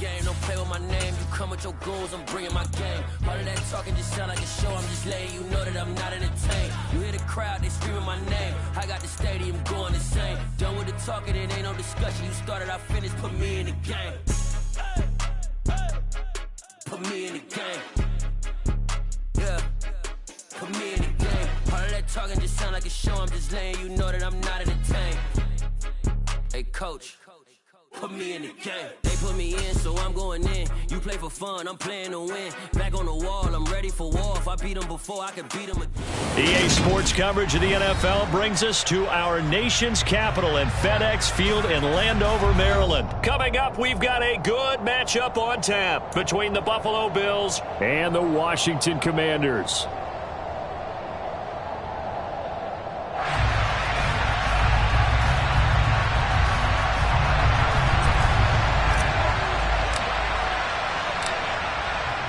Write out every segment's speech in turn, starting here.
game, don't play with my name. You come with your goons, I'm bringing my game. All of that talking just sound like a show, I'm just letting you know that I'm not entertained. You hear the crowd, they screaming my name. I got the stadium going insane. Done with the talking, it ain't no discussion. You started, I finished, put me in the game. Put me in the game. Yeah, put me in the game. All of that talking just sound like a show, I'm just letting you know that I'm not entertained. Hey coach, put me in the game. They put me in, so I'm going in. You play for fun, I'm playing to win. Back on the wall, I'm ready for war. If I beat them before, I can beat them again. EA Sports coverage of the NFL brings us to our nation's capital at FedEx Field in Landover, Maryland. Coming up, we've got a good matchup on tap between the Buffalo Bills and the Washington Commanders.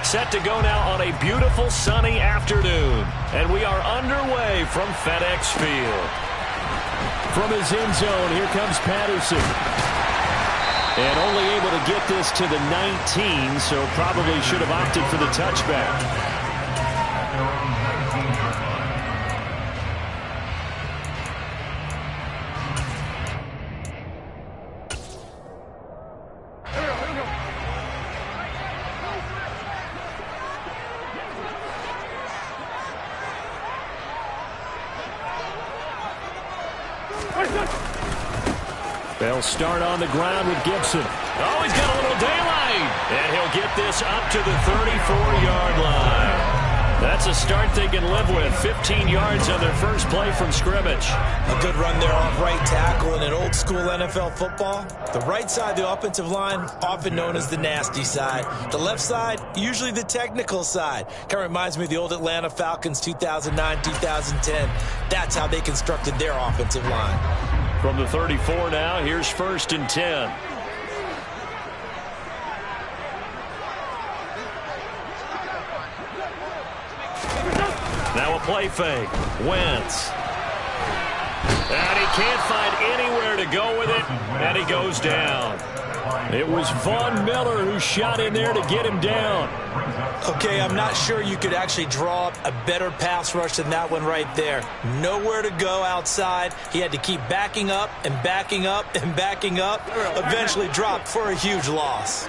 Set to go now on a beautiful sunny afternoon. And we are underway from FedEx Field. From his end zone, here comes Patterson. And only able to get this to the 19, so probably should have opted for the touchback. They'll start on the ground with Gibson. Oh, he's got a little daylight. And he'll get this up to the 34-yard line. That's a start they can live with. 15 yards on their first play from scrimmage. A good run there off right tackle in an old-school NFL football. The right side of the offensive line, often known as the nasty side. The left side, usually the technical side. Kind of reminds me of the old Atlanta Falcons 2009, 2010. That's how they constructed their offensive line. From the 34 now, here's 1st and 10. Now a play fake. Wentz. And he can't find anywhere to go with it, and he goes down. It was Von Miller who shot in there to get him down. Okay, I'm not sure you could actually draw up a better pass rush than that one right there. Nowhere to go outside. He had to keep backing up and backing up and backing up. Eventually dropped for a huge loss.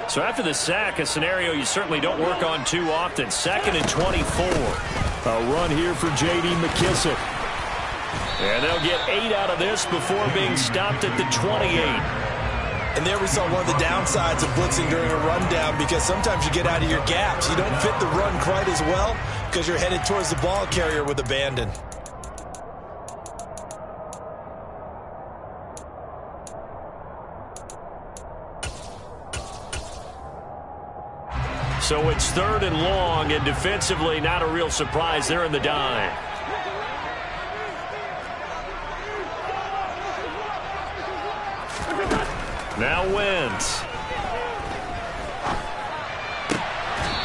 So after the sack, a scenario you certainly don't work on too often. 2nd and 24. A run here for J.D. McKissic. And they'll get 8 out of this before being stopped at the 28. And there we saw one of the downsides of blitzing during a rundown, because sometimes you get out of your gaps. You don't fit the run quite as well because you're headed towards the ball carrier with abandon. So it's 3rd and long, and defensively not a real surprise. They're in the dime. Now Wentz.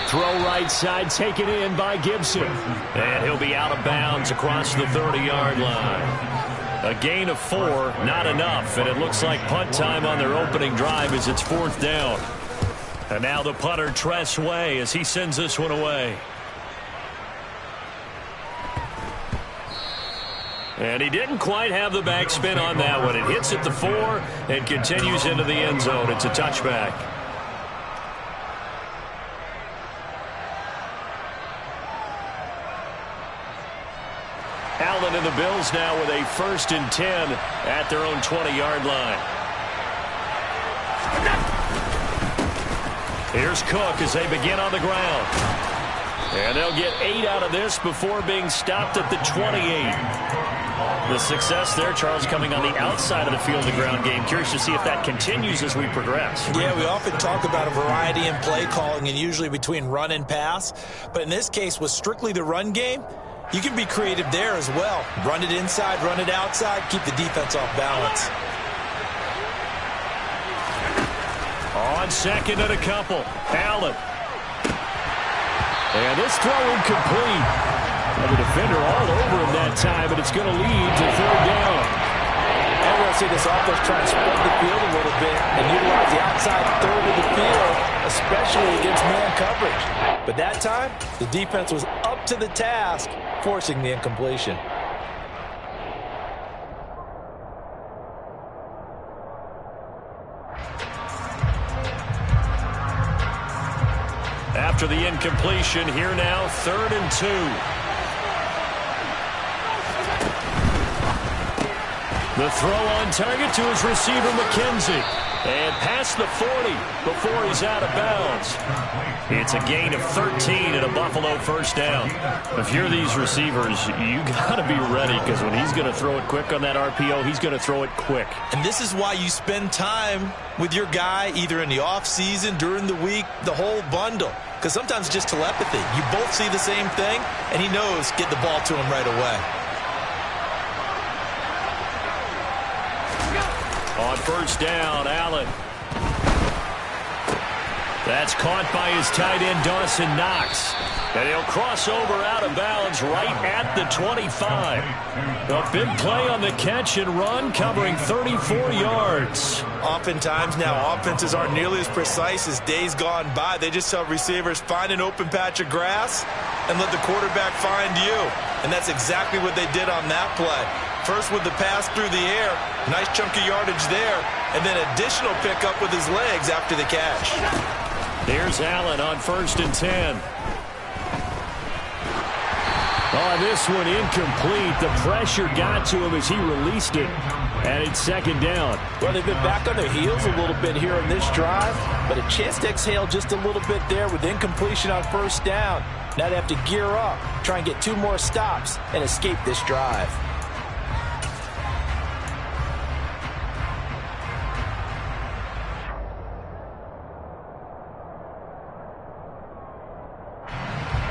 Throw right side, taken in by Gibson. And he'll be out of bounds across the 30-yard line. A gain of 4, not enough, and it looks like punt time on their opening drive as it's 4th down. And now the punter, Tress Way, as he sends this one away. And he didn't quite have the backspin on that one. It hits at the 4 and continues into the end zone. It's a touchback. Allen and the Bills now with a 1st and 10 at their own 20-yard line. Here's Cook as they begin on the ground. And they'll get 8 out of this before being stopped at the 28. The success there, Charles, coming on the outside of the field of ground game. Curious to see if that continues as we progress. Yeah, we often talk about a variety in play calling and usually between run and pass. But in this case, with strictly the run game, you can be creative there as well. Run it inside, run it outside, keep the defense off balance. On 2nd and a couple, Allen. And this throw incomplete. And the defender all over him that time, but it's going to lead to 3rd down. And we'll see this offense try to spread the field a little bit and utilize the outside 3rd of the field coverage. But that time, the defense was up to the task, forcing the incompletion. After the incompletion, here now, 3rd and 2. The throw on target to his receiver, McKenzie. And past the 40 before he's out of bounds. It's a gain of 13 and a Buffalo first down. If you're these receivers, you got to be ready, because when he's going to throw it quick on that RPO, he's going to throw it quick. And this is why you spend time with your guy either in the offseason, during the week, the whole bundle. Because sometimes it's just telepathy. You both see the same thing, and he knows get the ball to him right away. On first down, Allen. That's caught by his tight end, Dawson Knox. And he'll cross over out of bounds right at the 25. A big play on the catch and run, covering 34 yards. Oftentimes now, offenses aren't nearly as precise as days gone by. They just tell receivers, find an open patch of grass and let the quarterback find you. And that's exactly what they did on that play. First with the pass through the air, nice chunk of yardage there, and then additional pickup with his legs after the catch. Here's Allen on 1st and 10. Oh, this one incomplete. The pressure got to him as he released it. And it's 2nd down. Well, they've been back on their heels a little bit here in this drive, but a chance to exhale just a little bit there with incompletion on 1st down. Now they have to gear up, try and get 2 more stops, and escape this drive.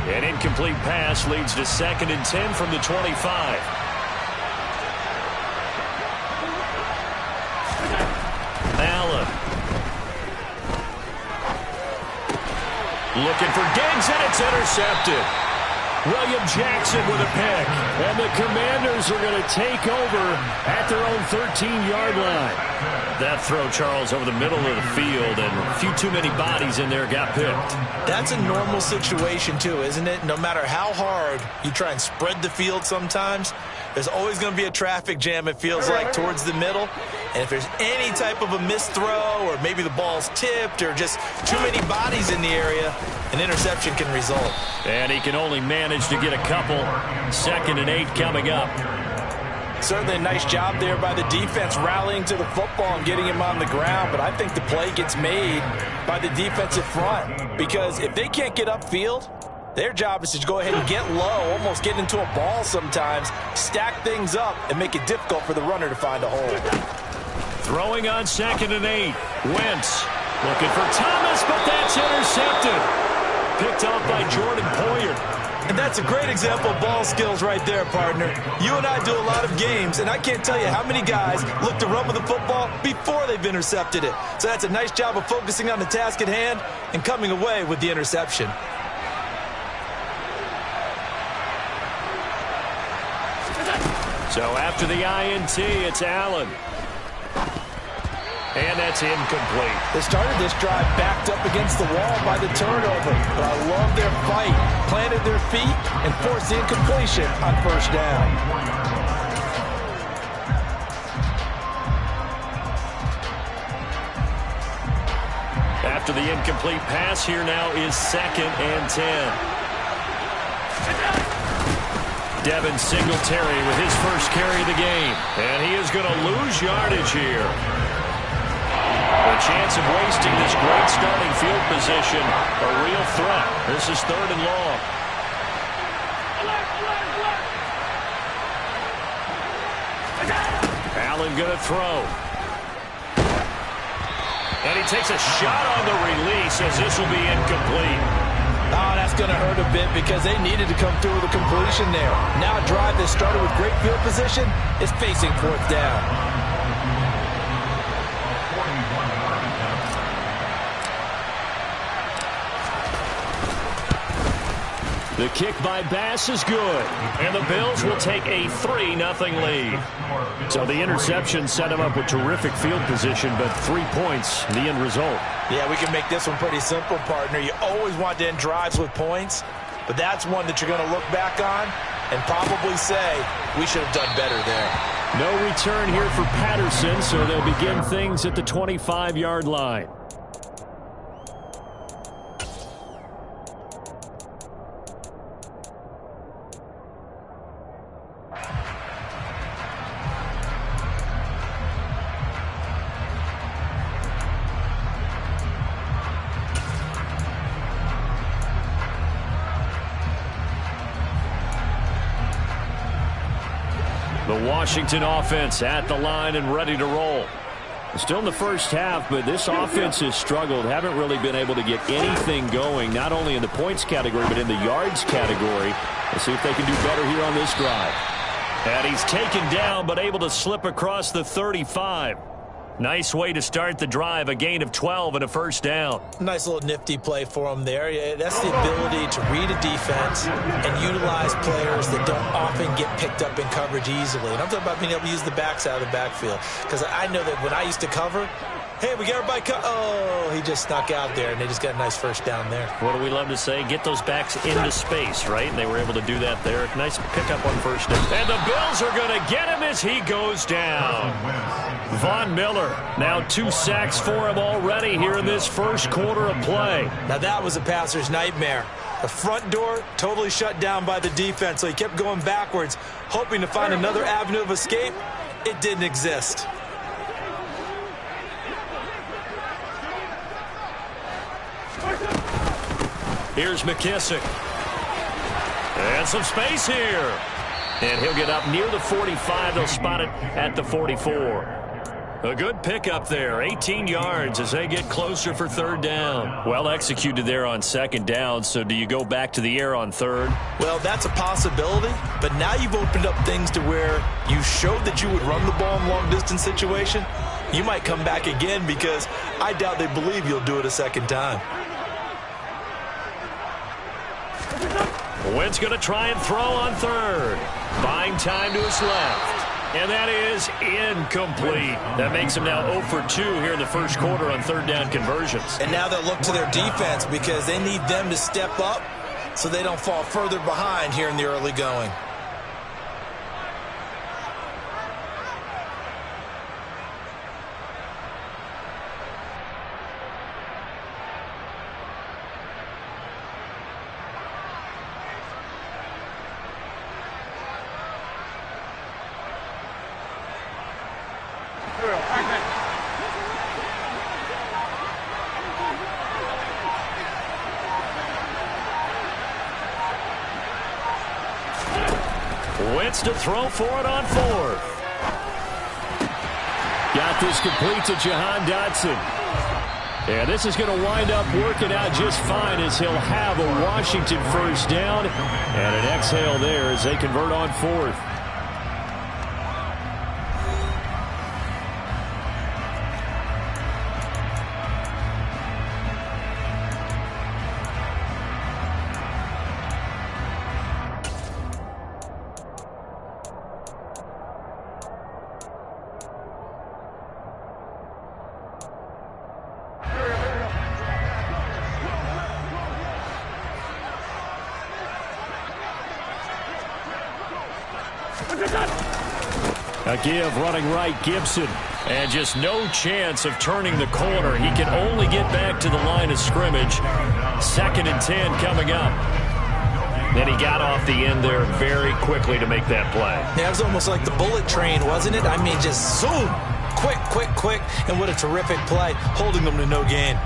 An incomplete pass leads to 2nd and 10 from the 25. Allen. Looking for Diggs, and it's intercepted. William Jackson with a pick. And the Commanders are going to take over at their own 13-yard line. That throw, Charles, over the middle of the field, and a few too many bodies in there got picked. That's a normal situation, too, isn't it? No matter how hard you try and spread the field sometimes, there's always going to be a traffic jam, it feels like, towards the middle. And if there's any type of a missed throw, or maybe the ball's tipped, or just too many bodies in the area, an interception can result. And he can only manage to get a couple. 2nd and 8 coming up. Certainly a nice job there by the defense rallying to the football and getting him on the ground, but I think the play gets made by the defensive front, because if they can't get upfield, their job is to go ahead and get low, almost get into a ball sometimes, stack things up, and make it difficult for the runner to find a hole. Throwing on 2nd and 8. Wentz looking for Thomas, but that's intercepted. Picked off by Jordan Poyer. And that's a great example of ball skills right there, partner. You and I do a lot of games, and I can't tell you how many guys look to run with the football before they've intercepted it. So that's a nice job of focusing on the task at hand and coming away with the interception. So after the INT, it's Allen. And that's incomplete. They started this drive backed up against the wall by the turnover, but I love their fight. Planted their feet and forced the incompletion on 1st down. After the incomplete pass, here now is 2nd and 10. Devin Singletary with his first carry of the game. And he is going to lose yardage here. A chance of wasting this great starting field position. A real threat. This is 3rd and long. Allen going to throw. And he takes a shot on the release as this will be incomplete. Oh, that's going to hurt a bit because they needed to come through with a completion there. Now a drive that started with great field position is facing 4th down. The kick by Bass is good, and the Bills will take a 3-0 lead. So the interception set him up with terrific field position, but 3 points, the end result. Yeah, we can make this one pretty simple, partner. You always want to end drives with points, but that's one that you're going to look back on and probably say, we should have done better there. No return here for Patterson, so they'll begin things at the 25-yard line. The Washington offense at the line and ready to roll. Still in the first half, but this offense has struggled. Haven't really been able to get anything going, not only in the points category, but in the yards category. Let's see if they can do better here on this drive. And he's taken down, but able to slip across the 35. Nice way to start the drive, a gain of 12 and a first down. Nice little nifty play for him there. Yeah, that's the ability to read a defense and utilize players that don't often get picked up in coverage easily. And I'm talking about being able to use the backs out of the backfield. Because I know that when I used to cover, hey, we got everybody oh, he just snuck out there, and they just got a nice first down there. What do we love to say? Get those backs into space, right? And they were able to do that there. Nice pickup on first down. And the Bills are going to get him as he goes down. Von Miller, now 2 sacks for him already here in this first quarter of play. Now that was a passer's nightmare. The front door totally shut down by the defense, so he kept going backwards, hoping to find another avenue of escape. It didn't exist. Here's McKissick. And some space here. And he'll get up near the 45. They'll spot it at the 44. A good pickup there, 18 yards as they get closer for third down. Well executed there on second down, so do you go back to the air on third? Well, that's a possibility, but now you've opened up things to where you showed that you would run the ball in long-distance situation. You might come back again because I doubt they believe you'll do it a second time. Wentz going to try and throw on third. Buying time to his left. And that is incomplete. That makes him now 0 for 2 here in the first quarter on third down conversions. And now they'll look to their defense because they need them to step up so they don't fall further behind here in the early going. Wentz to throw for it on fourth. Got this complete to Jahan Dotson. And this is going to wind up working out just fine as he'll have a Washington first down. And an exhale there as they convert on fourth. A give running right, Gibson. And just no chance of turning the corner. He can only get back to the line of scrimmage. 2nd and 10 coming up. Then he got off the end there very quickly to make that play. Yeah, it was almost like the bullet train, wasn't it? I mean, just zoom. Quick, quick, quick. And what a terrific play, holding them to no gain.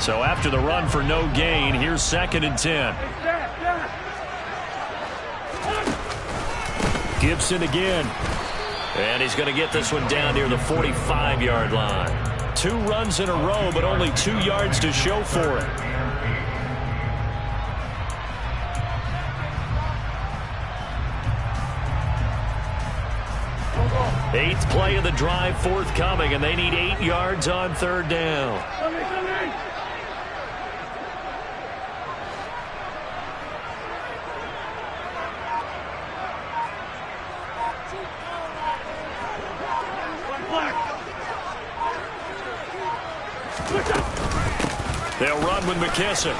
So after the run for no gain, here's 2nd and 10. Gibson again. And he's going to get this one down near the 45-yard line. 2 runs in a row, but only 2 yards to show for it. Eighth play of the drive forthcoming, and they need 8 yards on third down. They'll run with McKissick.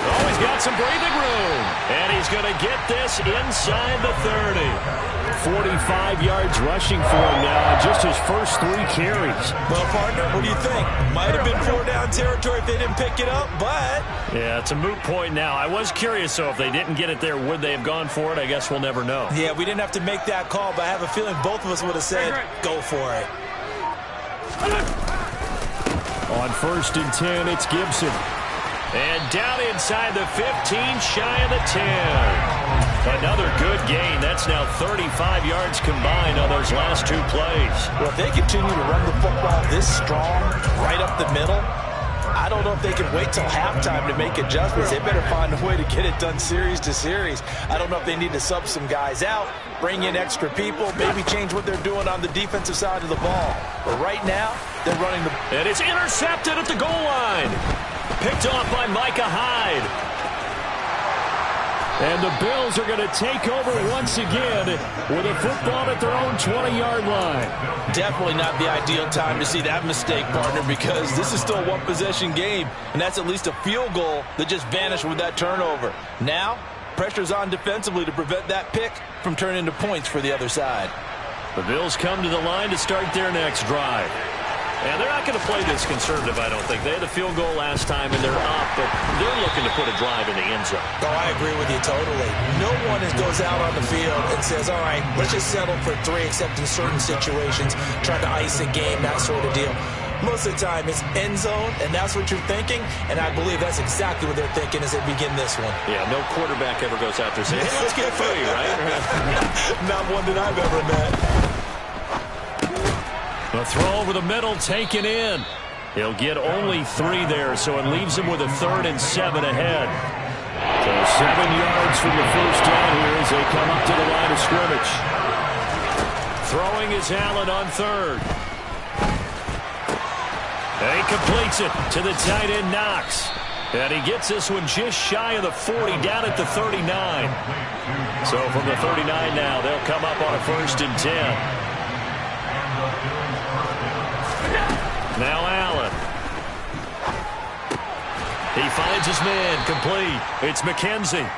Oh, he's got some breathing room. And he's going to get this inside the 30. 45 yards rushing for him now on just his first 3 carries. Well, partner, what do you think? Might have been 4-down territory if they didn't pick it up, but... Yeah, it's a moot point now. I was curious, though, if they didn't get it there, would they have gone for it? I guess we'll never know. Yeah, we didn't have to make that call, but I have a feeling both of us would have said, go for it. On 1st and 10, it's Gibson. And down inside the 15, shy of the 10. Another good gain. That's now 35 yards combined on those last 2 plays. Well, if they continue to run the football this strong, right up the middle, I don't know if they can wait till halftime to make adjustments. They better find a way to get it done series to series. I don't know if they need to sub some guys out, bring in extra people, maybe change what they're doing on the defensive side of the ball. But right now, they're running the... And it's intercepted at the goal line. Picked off by Micah Hyde. And the Bills are going to take over once again with a football at their own 20-yard line. Definitely not the ideal time to see that mistake, partner, because this is still a one-possession game, and that's at least a field goal that just vanished with that turnover. Now, pressure's on defensively to prevent that pick from turning into points for the other side. The Bills come to the line to start their next drive. And they're not going to play this conservative, I don't think. They had a field goal last time, and they're up, but they're looking to put a drive in the end zone. Oh, I agree with you totally. No one goes out on the field and says, all right, let's just settle for 3, except in certain situations, trying to ice a game, that sort of deal. Most of the time, it's end zone, and that's what you're thinking, and I believe that's exactly what they're thinking as they begin this one. Yeah, no quarterback ever goes out there saying, hey, let's get free, right? Not one that I've ever met. A throw over the middle, taken in. He'll get only 3 there, so it leaves him with a 3rd and 7 ahead. So 7 yards from the first down here as they come up to the line of scrimmage. Throwing is Allen on 3rd. And he completes it to the tight end, Knox. And he gets this one just shy of the 40, down at the 39. So from the 39 now, they'll come up on a 1st and 10. Now Allen. He finds his man, complete. It's McKenzie.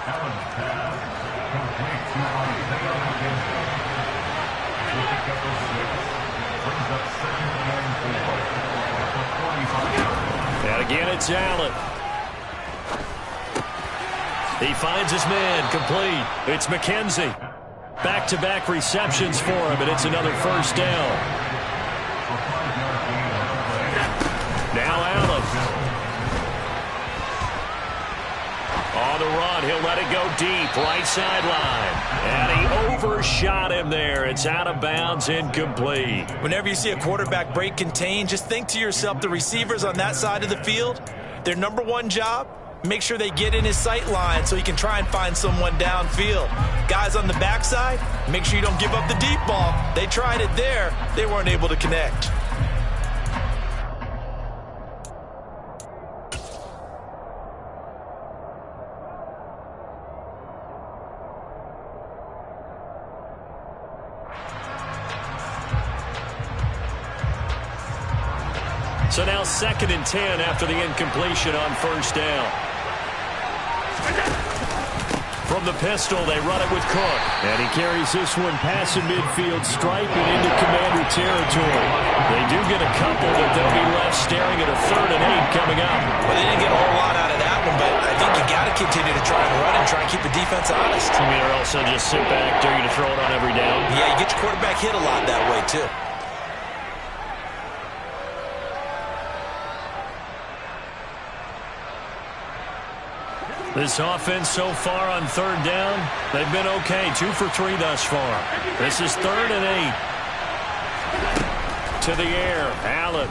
And again, it's Allen. He finds his man, complete. It's McKenzie. Back-to-back receptions for him, and it's another 1st down. Now Allen. On the run, he'll let it go deep, right sideline. And he overshot him there. It's out of bounds, incomplete. Whenever you see a quarterback break contain, just think to yourself, the receivers on that side of the field, their number 1 job, make sure they get in his sight line so he can try and find someone downfield. Guys on the backside, make sure you don't give up the deep ball. They tried it there. They weren't able to connect. So now 2nd and 10 after the incompletion on 1st down. From the pistol, they run it with Cook. And he carries this one past the midfield stripe and into Commander territory. They do get a couple, but they'll be left staring at a 3rd and 8 coming up. Well, they didn't get a whole lot out of that one, but I think you got to continue to try and run and try and keep the defense honest. I mean, or else they'll just sit back, dare you to throw it on every down. Yeah, you get your quarterback hit a lot that way, too. This offense so far on 3rd down, they've been okay. 2 for 3 thus far. This is 3rd and 8. To the air, Allen.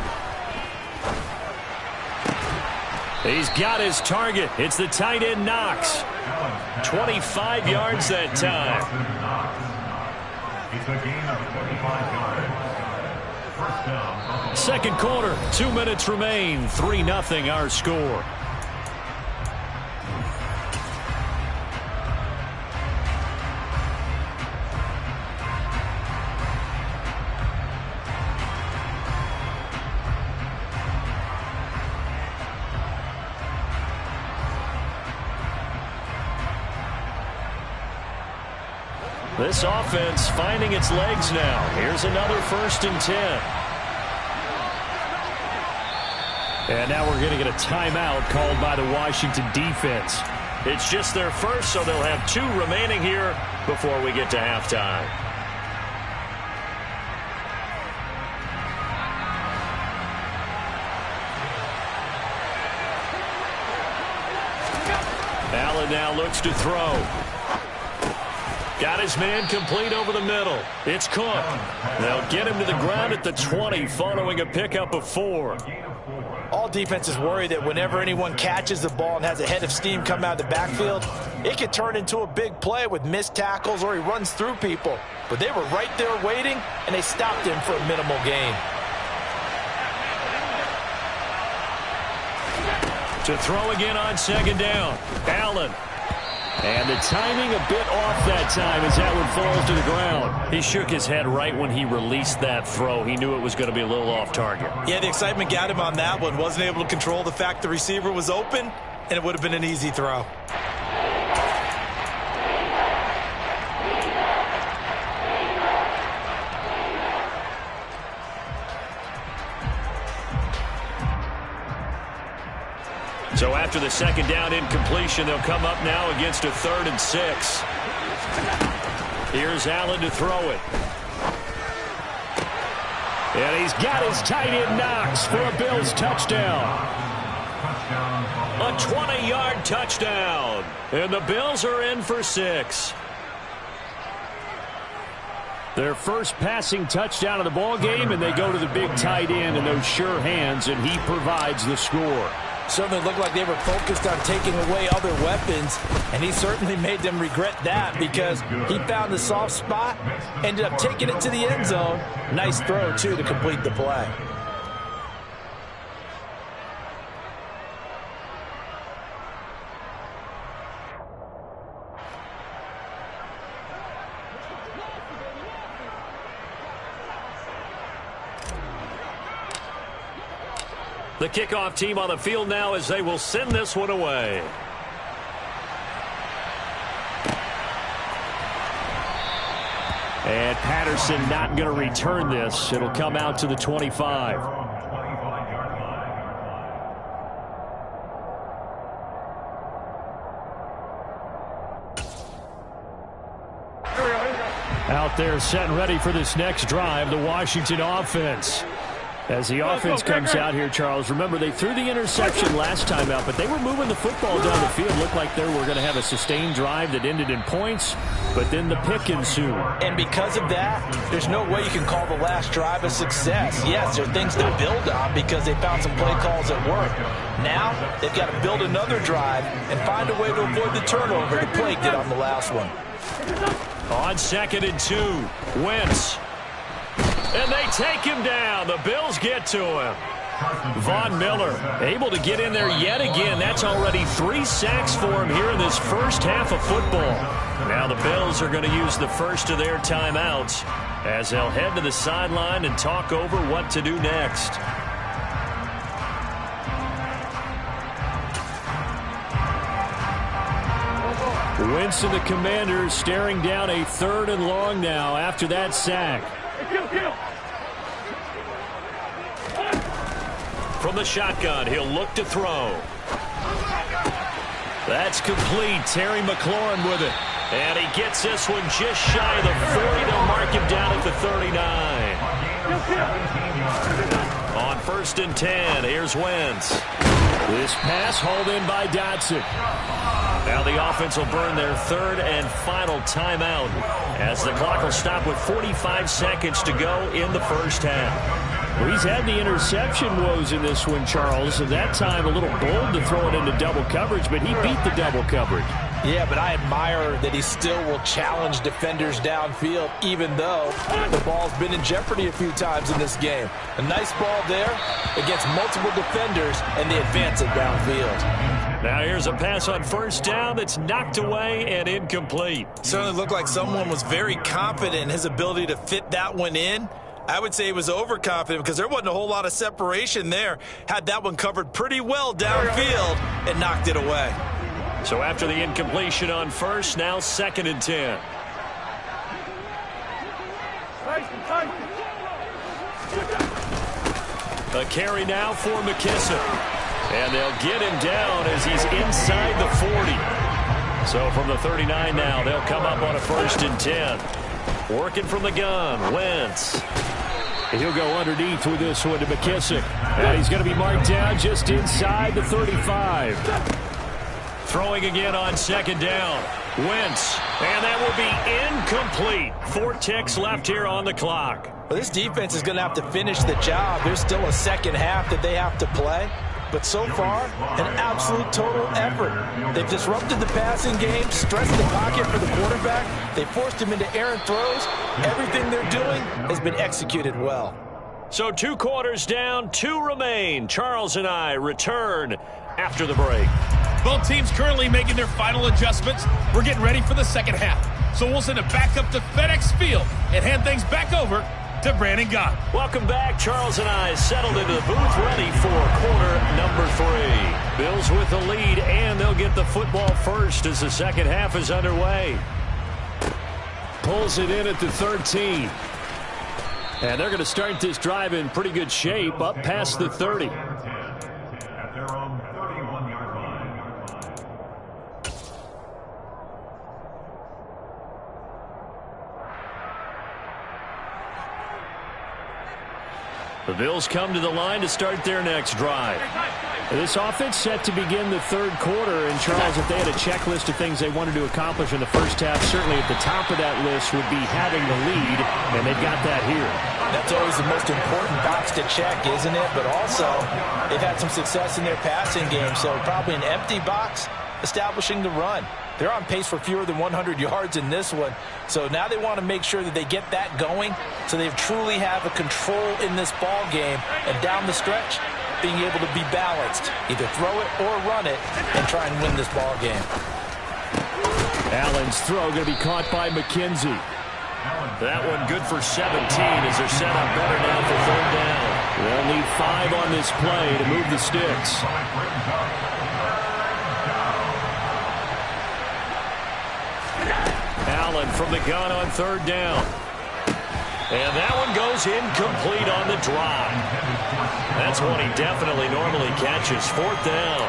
He's got his target. It's the tight end, Knox. 25 yards that time. It's a gain of 25 yards. First down. Second quarter, 2 minutes remain. 3-0 our score. This offense finding its legs now. Here's another 1st and 10. And now we're going to get a timeout called by the Washington defense. It's just their first, so they'll have 2 remaining here before we get to halftime. Allen now looks to throw. Got his man complete over the middle. It's Cook. They'll get him to the ground at the 20 following a pickup of 4. All defenses worry that whenever anyone catches the ball and has a head of steam come out of the backfield, it could turn into a big play with missed tackles or he runs through people. But they were right there waiting, and they stopped him for a minimal gain. To throw again on 2nd down. Allen. And the timing a bit off that time as that one falls to the ground. He shook his head right when he released that throw. He knew it was going to be a little off target. Yeah, the excitement got him on that one. Wasn't able to control the fact the receiver was open, and it would have been an easy throw. So after the 2nd down incompletion, they'll come up now against a 3rd and 6. Here's Allen to throw it. And he's got his tight end Knox for a Bills touchdown. A 20-yard touchdown. And the Bills are in for 6. Their first passing touchdown of the ball game, and they go to the big tight end in those sure hands, and he provides the score. Certainly looked like they were focused on taking away other weapons, and he certainly made them regret that because he found the soft spot, ended up taking it to the end zone. Nice throw, too, to complete the play. The kickoff team on the field now as they will send this one away. And Patterson not going to return this. It'll come out to the 25. Out there set and ready for this next drive, the Washington offense. As the offense comes out here, Charles, remember they threw the interception last time out, but they were moving the football down the field. Looked like they were going to have a sustained drive that ended in points, but then the pick ensued. And because of that, there's no way you can call the last drive a success. Yes, there are things to build on because they found some play calls that work. Now, they've got to build another drive and find a way to avoid the turnover the play did on the last one. On 2nd and 2, Wentz. And they take him down. The Bills get to him. Von Miller able to get in there yet again. That's already 3 sacks for him here in this first half of football. Now the Bills are going to use the first of their timeouts as they'll head to the sideline and talk over what to do next. Wentz and the Commanders staring down a 3rd and long now after that sack. From the shotgun, he'll look to throw. That's complete. Terry McLaurin with it. And he gets this one just shy of the 40. They'll mark him down at the 39. On 1st and 10, here's Wentz. This pass hauled in by Dotson. Now the offense will burn their 3rd and final timeout as the clock will stop with 45 seconds to go in the first half. Well, he's had the interception woes in this one, Charles. At that time, a little bold to throw it into double coverage, but he beat the double coverage. Yeah, but I admire that he still will challenge defenders downfield, even though the ball's been in jeopardy a few times in this game. A nice ball there against multiple defenders, and they advance it downfield. Now here's a pass on first down that's knocked away and incomplete. Certainly looked like someone was very confident in his ability to fit that one in. I would say he was overconfident because there wasn't a whole lot of separation there. Had that one covered pretty well downfield and knocked it away. So after the incompletion on first, now 2nd and 10. A carry now for McKissic. And they'll get him down as he's inside the 40. So from the 39 now, they'll come up on a 1st and 10. Working from the gun, Wentz. He'll go underneath with this one to McKissic. And he's going to be marked down just inside the 35. Throwing again on 2nd down. Wentz. And that will be incomplete. 4 ticks left here on the clock. Well, this defense is going to have to finish the job. There's still a second half that they have to play. But so far, an absolute total effort. They've disrupted the passing game, stressed the pocket for the quarterback. They forced him into errant throws. Everything they're doing has been executed well. So 2 quarters down, 2 remain. Charles and I return after the break. Both teams currently making their final adjustments. We're getting ready for the second half. So we'll send it back up to FedEx Field and hand things back over to Brandon Gott. Welcome back. Charles and I settled into the booth, ready for quarter number 3. Bills with the lead, and they'll get the football first as the second half is underway. Pulls it in at the 13. And they're going to start this drive in pretty good shape, up past the 30. At their own 31-yard line. The Bills come to the line to start their next drive. This offense set to begin the 3rd quarter. And, Charles, if they had a checklist of things they wanted to accomplish in the first half, certainly at the top of that list would be having the lead, and they've got that here. That's always the most important box to check, isn't it? But also, they've had some success in their passing game, so probably an empty box establishing the run. They're on pace for fewer than 100 yards in this one. So now they want to make sure that they get that going so they truly have a control in this ball game. And down the stretch, being able to be balanced. Either throw it or run it and try and win this ball game. Allen's throw going to be caught by McKenzie. That one good for 17 as they're set up better now for 3rd down. They'll need 5 on this play to move the sticks. Allen from the gun on 3rd down. And that one goes incomplete on the drop. That's one he definitely normally catches. 4th down.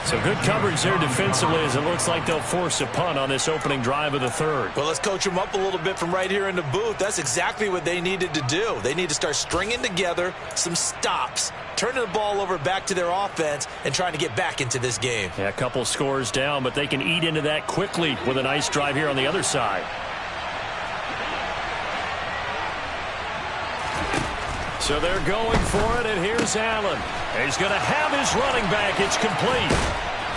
So good coverage there defensively as it looks like they'll force a punt on this opening drive of the 3rd. Well, let's coach them up a little bit from right here in the booth. That's exactly what they needed to do. They need to start stringing together some stops, turning the ball over back to their offense, and trying to get back into this game. Yeah, a couple scores down, but they can eat into that quickly with a nice drive here on the other side. So they're going for it, and here's Allen. He's going to have his running back. It's complete.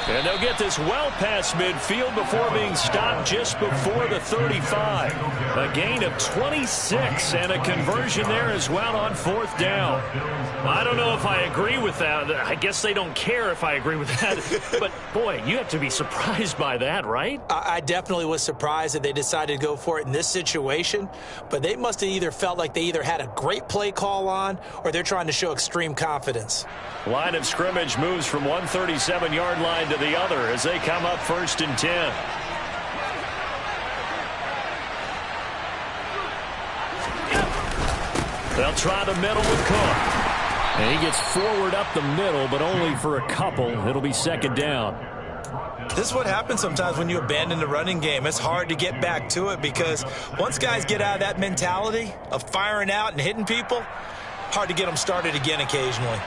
And they'll get this well past midfield before being stopped just before the 35. A gain of 26 and a conversion there as well on 4th down. I don't know if I agree with that. I guess they don't care if I agree with that. But, boy, you have to be surprised by that, right? I definitely was surprised that they decided to go for it in this situation. But they must have either felt like they either had a great play call on or they're trying to show extreme confidence. Line of scrimmage moves from one 37-yard line to the other as they come up 1st and 10. They'll try the middle with Cook. And he gets forward up the middle, but only for a couple. It'll be 2nd down. This is what happens sometimes when you abandon the running game. It's hard to get back to it because once guys get out of that mentality of firing out and hitting people, hard to get them started again occasionally.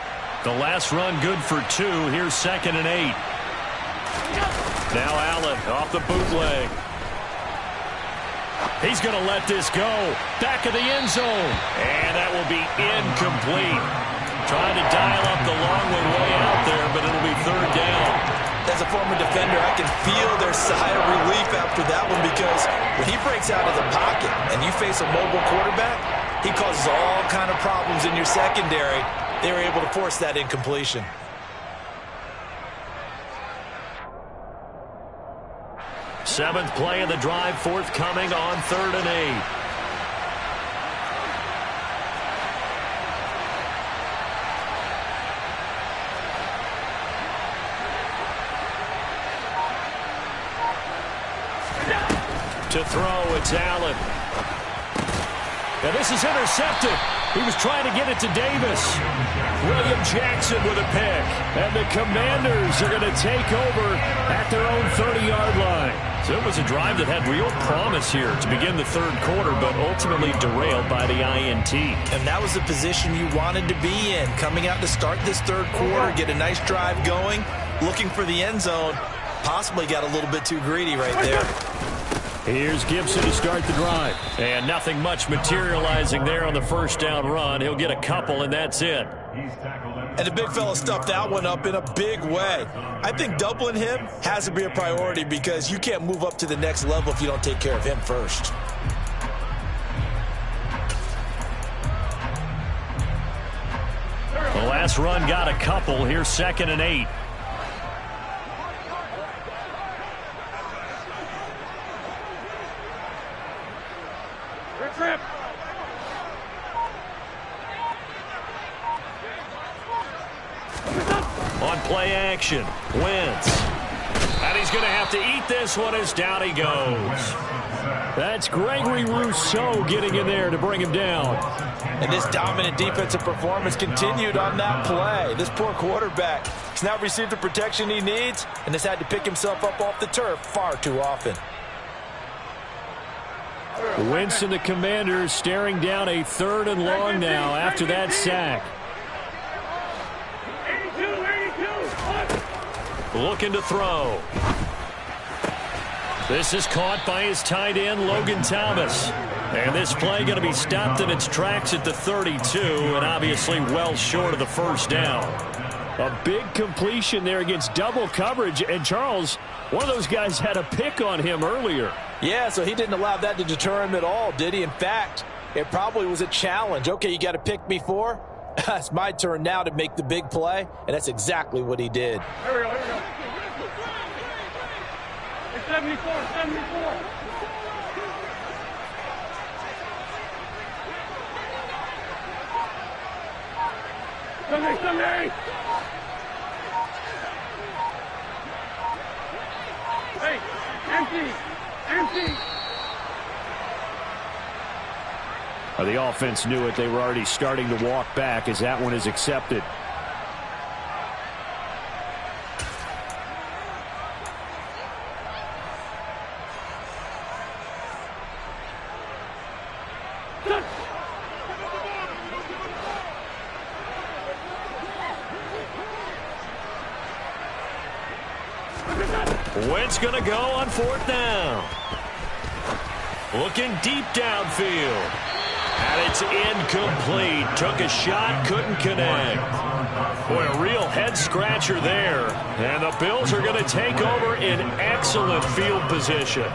The last run good for 2. Here's 2nd and 8. Now Allen off the bootleg. He's going to let this go. Back of the end zone. And that will be incomplete. Trying to dial up the long one way out there, but it'll be 3rd down. As a former defender, I can feel their sigh of relief after that one, because when he breaks out of the pocket and you face a mobile quarterback, he causes all kind of problems in your secondary. They were able to force that incompletion. Seventh play of the drive forthcoming on 3rd and 8. To throw, it's Allen. And this is intercepted. He was trying to get it to Davis. William Jackson with a pick. And the Commanders are going to take over at their own 30-yard line. So it was a drive that had real promise here to begin the third quarter, but ultimately derailed by the INT. And that was the position you wanted to be in, coming out to start this third quarter, get a nice drive going, looking for the end zone. Possibly got a little bit too greedy right there. Here's Gibson to start the drive. And nothing much materializing there on the first down run. He'll get a couple, and that's it. And the big fella stuffed that one up in a big way. I think doubling him has to be a priority, because you can't move up to the next level if you don't take care of him first. The last run got a couple. Here's 2nd and 8. On play action, Wentz. And he's going to have to eat this one as down he goes. That's Gregory Rousseau getting in there to bring him down. And this dominant defensive performance continued on that play. This poor quarterback has now received the protection he needs and has had to pick himself up off the turf far too often. Wentz and the Commanders staring down a 3rd and long now after that sack. Looking to throw. This is caught by his tight end, Logan Thomas. And this play going to be stopped in its tracks at the 32, and obviously well short of the first down. A big completion there against double coverage. And Charles, one of those guys had a pick on him earlier. Yeah, so he didn't allow that to deter him at all, did he? In fact, it probably was a challenge. Okay, you got to pick me for? It's my turn now to make the big play, and that's exactly what he did. Here we go, here we go. It's 74, 74. Sunday. Hey, empty. The offense knew it. They were already starting to walk back as that one is accepted. Wentz going to go on 4th down. Looking deep downfield. And it's incomplete. Took a shot, couldn't connect. Boy, a real head-scratcher there. And the Bills are going to take over in excellent field position.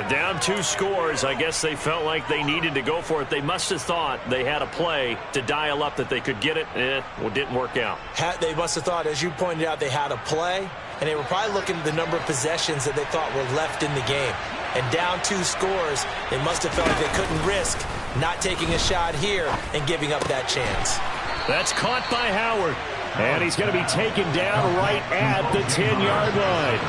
Down 2 scores, I guess they felt like they needed to go for it. They must have thought they had a play to dial up that they could get it. Well, didn't work out. They must have thought, as you pointed out, they had a play, and they were probably looking at the number of possessions that they thought were left in the game. And down 2 scores, they must have felt like they couldn't risk not taking a shot here and giving up that chance. That's caught by Howard. And he's going to be taken down right at the 10-yard line.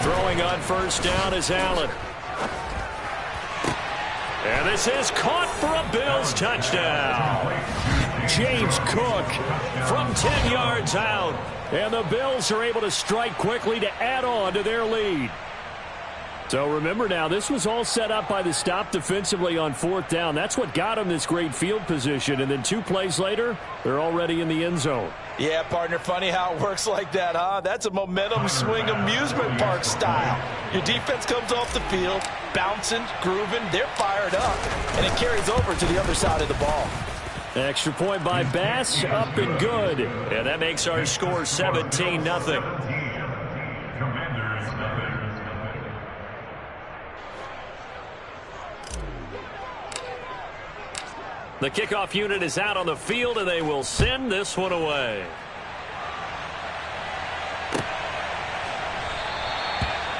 Throwing on first down is Allen. And this is caught for a Bills touchdown. James Cook from 10 yards out. And the Bills are able to strike quickly to add on to their lead. So remember now, this was all set up by the stop defensively on 4th down. That's what got them this great field position. And then 2 plays later, they're already in the end zone. Yeah, partner, funny how it works like that, huh? That's a momentum swing amusement park style. Your defense comes off the field, bouncing, grooving, they're fired up, and it carries over to the other side of the ball. Extra point by Bass, up and good. And that makes our score 17-0. Commanders nothing. The kickoff unit is out on the field, and they will send this one away.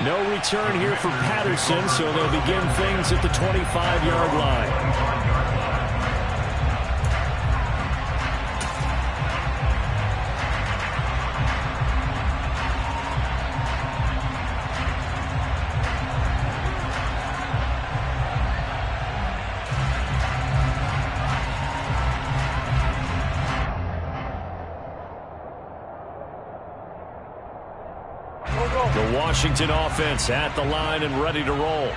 No return here for Patterson, so they'll begin things at the 25-yard line. The Washington offense at the line and ready to roll.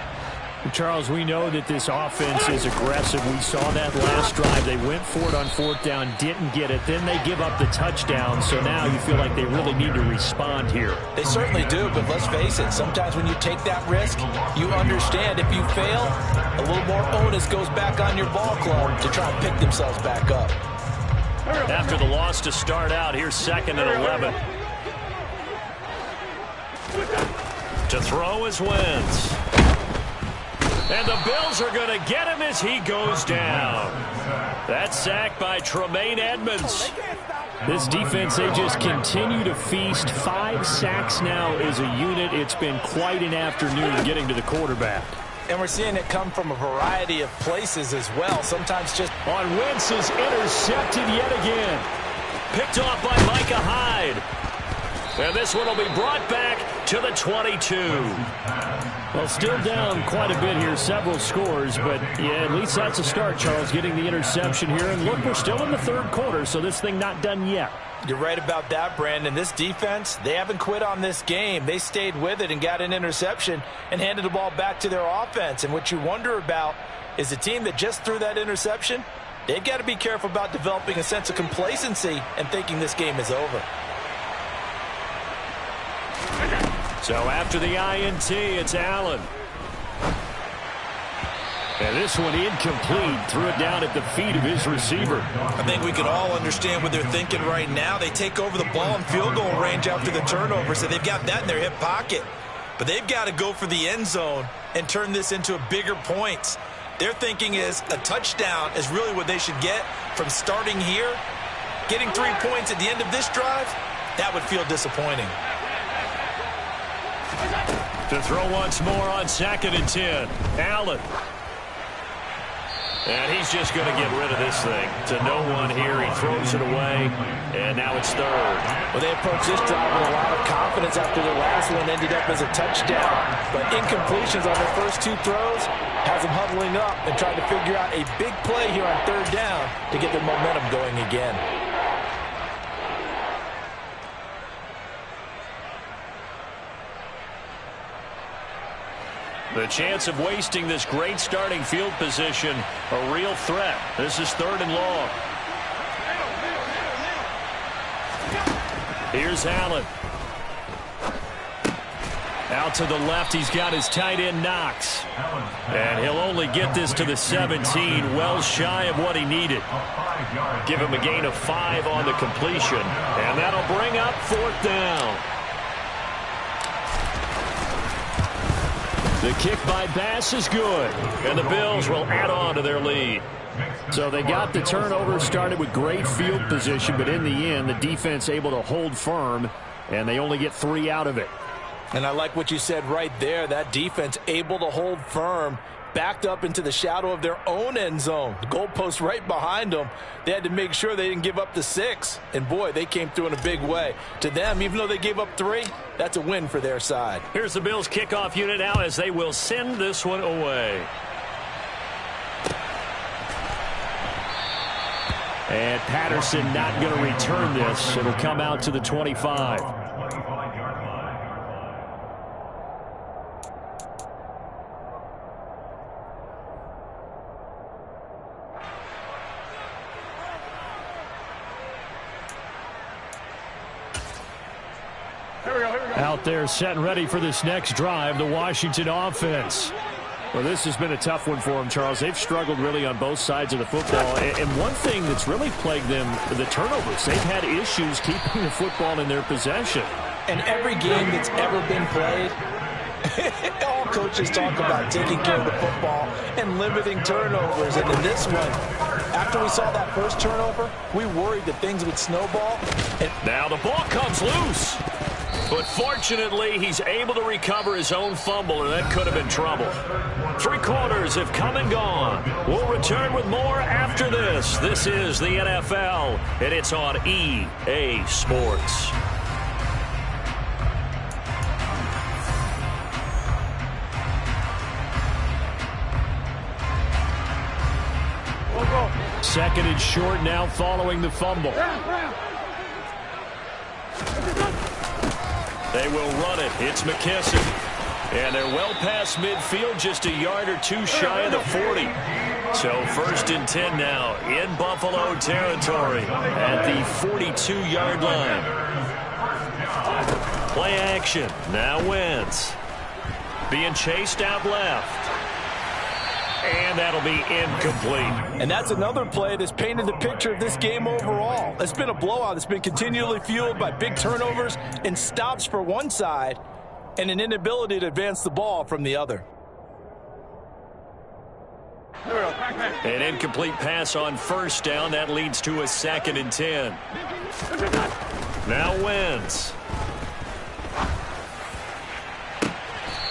Charles, we know that this offense is aggressive. We saw that last drive. They went for it on fourth down, didn't get it. Then they give up the touchdown. So now you feel like they really need to respond here. They certainly do, but let's face it. Sometimes when you take that risk, you understand if you fail, a little more onus goes back on your ball club to try and pick themselves back up. After the loss to start out, here's 2nd and 11. To throw is Wentz. And the Bills are going to get him as he goes down. That's sacked by Tremaine Edmonds. This defense, they just continue to feast. 5 sacks now as a unit. It's been quite an afternoon getting to the quarterback. And we're seeing it come from a variety of places as well. Sometimes just on Wentz is intercepted yet again. Picked off by Micah Hyde. And this one will be brought back to the 22. Well, still down quite a bit here, several scores, but yeah, at least that's a start, Charles, getting the interception here. And look, we're still in the third quarter, so this thing not done yet. You're right about that, Brandon. This defense, they haven't quit on this game. They stayed with it and got an interception and handed the ball back to their offense. And what you wonder about is the team that just threw that interception, they've got to be careful about developing a sense of complacency and thinking this game is over. So after the INT, it's Allen. And this one incomplete. Threw it down at the feet of his receiver. I think we can all understand what they're thinking right now. They take over the ball in field goal range after the turnover, so they've got that in their hip pocket. But they've got to go for the end zone and turn this into a bigger points. Their thinking is a touchdown is really what they should get from starting here. Getting 3 points at the end of this drive, that would feel disappointing. To throw once more on 2nd and 10. Allen. And he's just going to get rid of this thing. To no one here. He throws it away. And now it's 3rd. Well, they approached this drive with a lot of confidence after the last one ended up as a touchdown. But incompletions on their first 2 throws has them huddling up and trying to figure out a big play here on 3rd down to get their momentum going again. The chance of wasting this great starting field position, a real threat. This is 3rd and long. Here's Allen. Out to the left, he's got his tight end Knox. And he'll only get this to the 17, well shy of what he needed. Give him a gain of 5 on the completion. And that'll bring up 4th down. The kick by Bass is good, and the Bills will add on to their lead. So they got the turnover, started with great field position, but in the end, the defense able to hold firm, and they only get 3 out of it. And I like what you said right there. That defense able to hold firm, backed up into the shadow of their own end zone. The goalpost right behind them. They had to make sure they didn't give up the 6. And, boy, they came through in a big way. To them, even though they gave up 3, that's a win for their side. Here's the Bills kickoff unit now as they will send this one away. And Patterson not going to return this. It'll come out to the 25. Out there set and ready for this next drive, the Washington offense. Well, this has been a tough one for them, Charles. They've struggled really on both sides of the football. And one thing that's really plagued them, the turnovers. They've had issues keeping the football in their possession. And every game that's ever been played, all coaches talk about taking care of the football and limiting turnovers. And in this one, after we saw that first turnover, we worried that things would snowball. And now the ball comes loose. But fortunately, he's able to recover his own fumble, and that could have been trouble. 3 quarters have come and gone. We'll return with more after this. This is the NFL, and it's on EA Sports. Second and short now following the fumble. They will run it. It's McKissick. And they're well past midfield, just a yard or two shy of the 40. So 1st and 10 now in Buffalo territory at the 42-yard line. Play action. Now Wentz. Being chased out left. And that'll be incomplete. And that's another play that's painted the picture of this game overall. It's been a blowout. It's been continually fueled by big turnovers and stops for one side and an inability to advance the ball from the other. An incomplete pass on 1st down. That leads to a 2nd and 10. Now Wentz.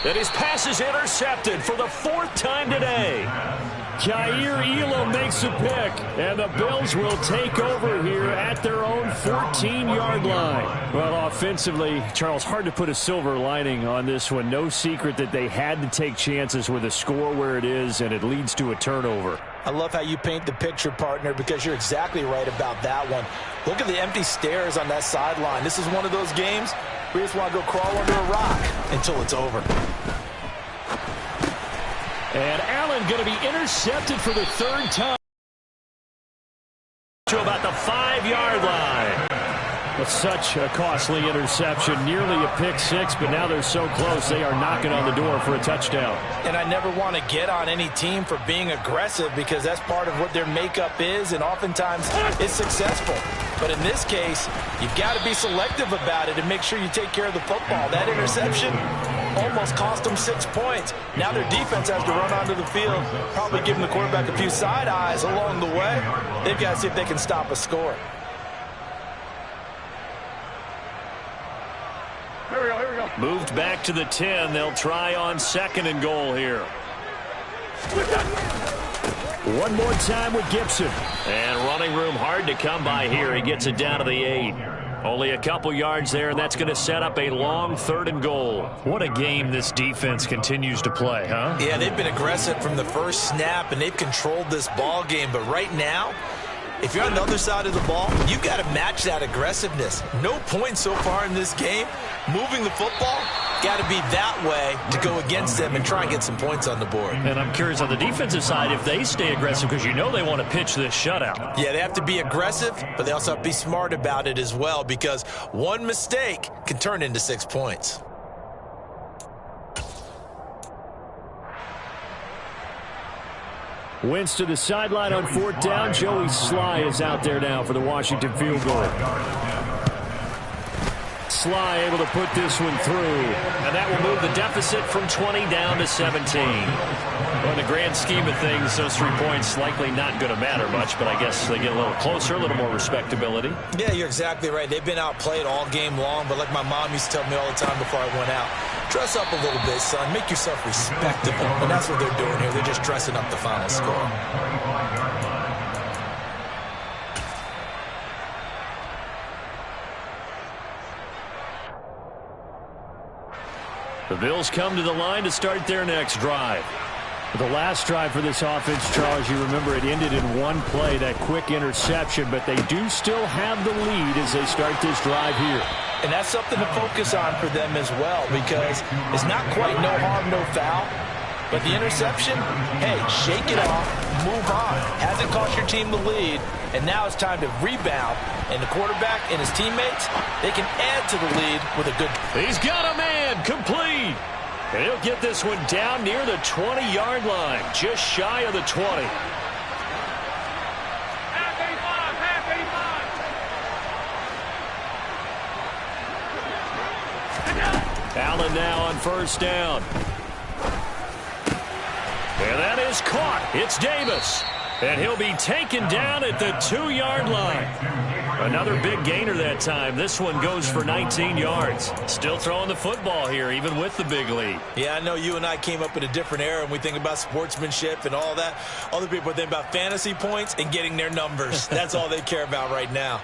And his pass is intercepted for the 4th time today. Kaiir Elam makes a pick, and the Bills will take over here at their own 14-yard line. Well, offensively, Charles, hard to put a silver lining on this one. No secret that they had to take chances with a score where it is, and it leads to a turnover. I love how you paint the picture, partner, because you're exactly right about that one. Look at the empty stairs on that sideline. This is one of those games where you just want to go crawl under a rock until it's over. And Allen going to be intercepted for the 3rd time. To about the 5-yard line. Well, such a costly interception, nearly a pick 6, but now they're so close they are knocking on the door for a touchdown. And I never want to get on any team for being aggressive because that's part of what their makeup is, and oftentimes it's successful. But in this case, you've got to be selective about it and make sure you take care of the football. That interception almost cost them 6 points. Now their defense has to run onto the field, probably giving the quarterback a few side eyes along the way. They've got to see if they can stop a score. Here we go. Moved back to the 10. They'll try on 2nd and goal here. One more time with Gibson. And running room hard to come by here. He gets it down to the 8. Only a couple yards there, and that's going to set up a long 3rd and goal. What a game this defense continues to play, huh? Yeah, they've been aggressive from the first snap, and they've controlled this ball game. But right now, if you're on the other side of the ball, you've got to match that aggressiveness. No points so far in this game. Moving the football, got to be that way to go against them and try and get some points on the board. And I'm curious on the defensive side if they stay aggressive, because you know they want to pitch this shutout. Yeah, they have to be aggressive, but they also have to be smart about it as well, because one mistake can turn into 6 points. Wentz to the sideline on 4th down. Joey Sly is out there now for the Washington field goal. Sly able to put this one through. And that will move the deficit from 20 down to 17. Well, in the grand scheme of things, those 3 points likely not going to matter much, but I guess they get a little closer, a little more respectability. Yeah, you're exactly right. They've been outplayed all game long, but like my mom used to tell me all the time before I went out, dress up a little bit, son. Make yourself respectable. And that's what they're doing here. They're just dressing up the final score. The Bills come to the line to start their next drive. The last drive for this offense, Charles, you remember it ended in one play, that quick interception, but they do still have the lead as they start this drive here. And that's something to focus on for them as well, because it's not quite no harm, no foul. But the interception, hey, shake it off, move on. Hasn't cost your team the lead, and now it's time to rebound. And the quarterback and his teammates, they can add to the lead with a good... He's got a man, complete. And he'll get this one down near the 20-yard line, just shy of the 20. Allen now on first down. And that is caught. It's Davis. And he'll be taken down at the 2-yard line. Another big gainer that time. This one goes for 19 yards. Still throwing the football here, even with the big lead. Yeah, I know you and I came up in a different era, and we think about sportsmanship and all that. Other people think about fantasy points and getting their numbers. That's all they care about right now.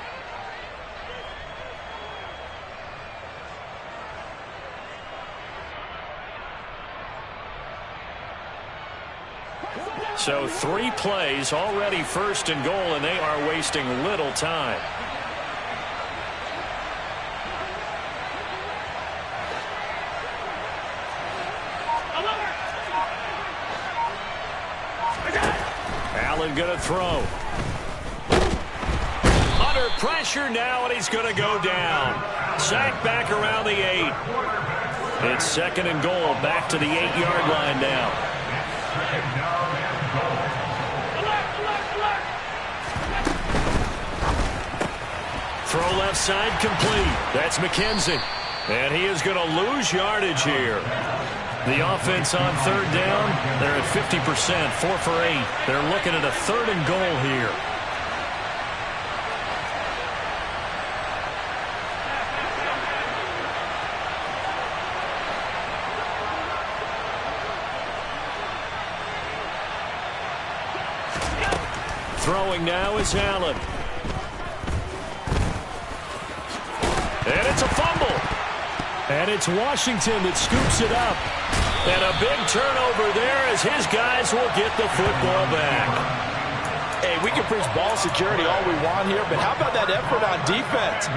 So 3 plays, already first and goal, and they are wasting little time. Allen going to throw. Under pressure now, and he's going to go down. Sacked back around the 8. It's second and goal, back to the 8-yard line now. Throw left side complete. That's McKenzie. And he is going to lose yardage here. The offense on third down, they're at 50%, 4 for 8. They're looking at a third and goal here. Throwing now is Allen. And it's a fumble. And it's Washington that scoops it up. And a big turnover there as his guys will get the football back. Hey, we can preach ball security all we want here, but how about that effort on defense?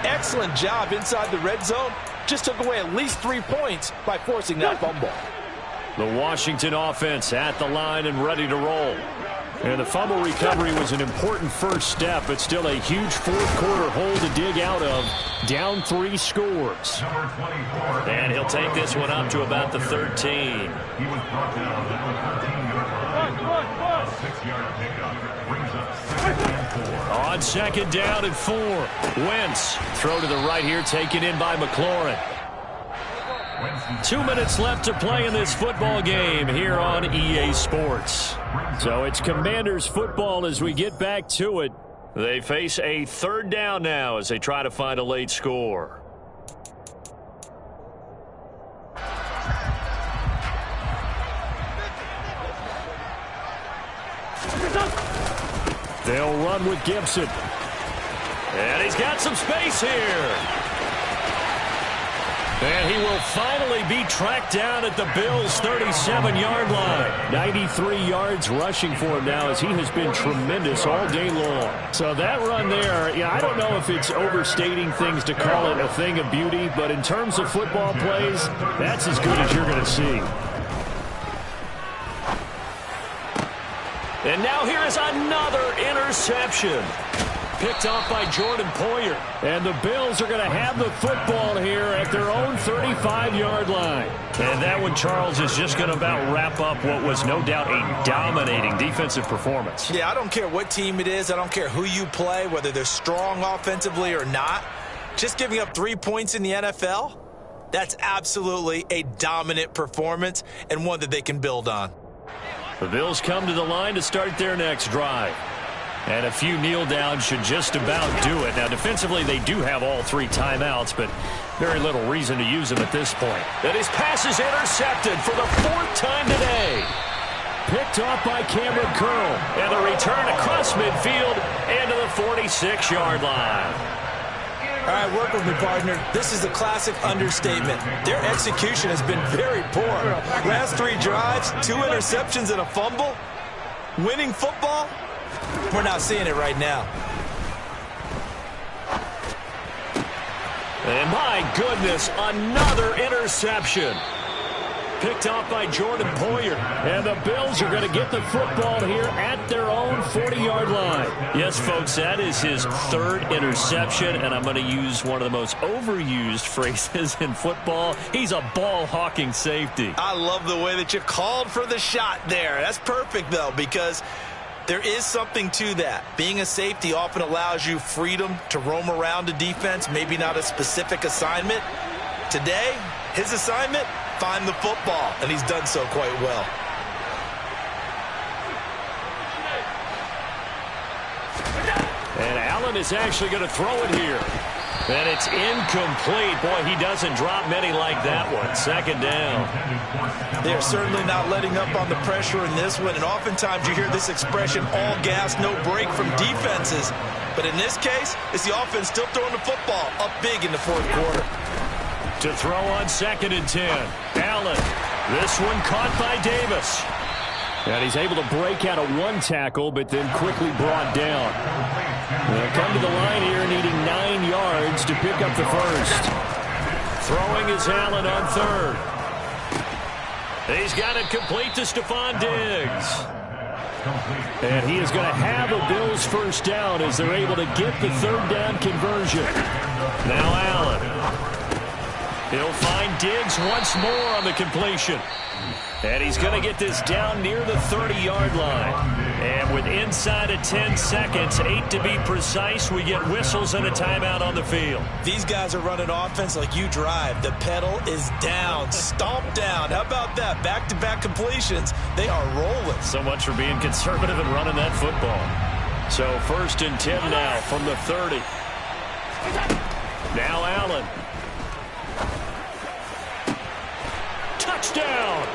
Excellent job inside the red zone. Just took away at least 3 points by forcing that fumble. The Washington offense at the line and ready to roll. And the fumble recovery was an important first step, but still a huge fourth-quarter hole to dig out of. Down 3 scores. And he'll take this one up to about the 13. He was brought down at the 13-yard line. 6-yard pickup brings up second and 4. On second down and 4. Wentz, throw to the right here, taken in by McLaurin. 2 minutes left to play in this football game here on EA Sports. So it's Commanders football as we get back to it. They face a third down now as they try to find a late score. They'll run with Gibson. And he's got some space here. And he will finally be tracked down at the Bills' 37-yard line. 93 yards rushing for him now as he has been tremendous all day long. So that run there, yeah, I don't know if it's overstating things to call it a thing of beauty, but in terms of football plays, that's as good as you're going to see. And now here is another interception. Picked off by Jordan Poyer. And the Bills are going to have the football here at their own 35-yard line. And that one, Charles, is just going to about wrap up what was no doubt a dominating defensive performance. Yeah, I don't care what team it is. I don't care who you play, whether they're strong offensively or not. Just giving up 3 points in the NFL, that's absolutely a dominant performance and one that they can build on. The Bills come to the line to start their next drive. And a few kneel downs should just about do it. Now, defensively, they do have all 3 timeouts, but very little reason to use them at this point. And his pass is intercepted for the 4th time today. Picked off by Cameron Curl. And the return across midfield and to the 46-yard line. All right, work with me, partner. This is a classic understatement. Their execution has been very poor. Last 3 drives, 2 interceptions and a fumble. Winning football? We're not seeing it right now. And my goodness, another interception. picked off by Jordan Poyer. And the Bills are going to get the football here at their own 40-yard line. Yes, folks, that is his third interception, and I'm going to use one of the most overused phrases in football. He's a ball-hawking safety. I love the way that you called for the shot there. That's perfect, though, because there is something to that. Being a safety often allows you freedom to roam around a defense, maybe not a specific assignment. Today, his assignment, find the football, and he's done so quite well. And Allen is actually going to throw it here. And it's incomplete. Boy, he doesn't drop many like that one. Second down. They're certainly not letting up on the pressure in this one, and oftentimes you hear this expression, all gas, no break from defenses. But in this case, it's the offense still throwing the football up big in the fourth quarter. To throw on 2nd and 10. Allen. This one caught by Davis. And he's able to break out of one tackle, but then quickly brought down. They'll come to the line here needing 9 yards to pick up the first. Throwing is Allen on 3rd. He's got it complete to Stephon Diggs. And he is going to have a Bills first down as they're able to get the 3rd down conversion. Now Allen. He'll find Diggs once more on the completion. And he's going to get this down near the 30-yard line. And with inside of 10 seconds, 8 to be precise, we get whistles and a timeout on the field. These guys are running offense like you drive. The pedal is down, stomp down. How about that? Back-to-back completions. They are rolling. So much for being conservative and running that football. So 1st and 10 now from the 30. Now Allen. Touchdown!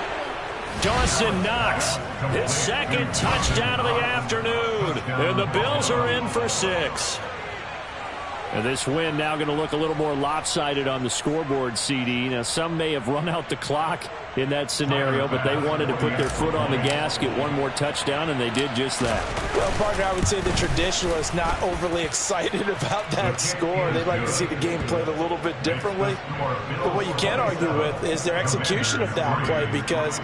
Dawson Knox, his 2nd touchdown of the afternoon. And the Bills are in for 6. And this win now going to look a little more lopsided on the scoreboard, CD. Now, some may have run out the clock in that scenario, but they wanted to put their foot on the gas, get one more touchdown, and they did just that. Well, partner, I would say the traditionalists not overly excited about that score. They'd like to see the game played a little bit differently. But what you can't argue with is their execution of that play, because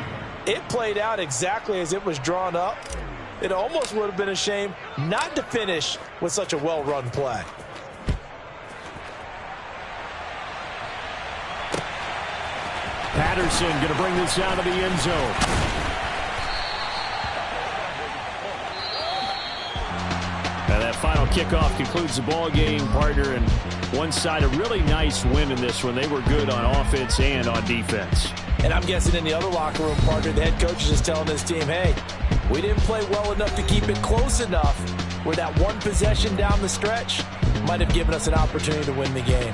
it played out exactly as it was drawn up. It almost would have been a shame not to finish with such a well-run play. Patterson going to bring this out of the end zone. And that final kickoff concludes the ball game, partner. And one side, a really nice win in this one. They were good on offense and on defense. And I'm guessing in the other locker room, partner, the head coach is just telling his team, hey, we didn't play well enough to keep it close enough where that one possession down the stretch might have given us an opportunity to win the game.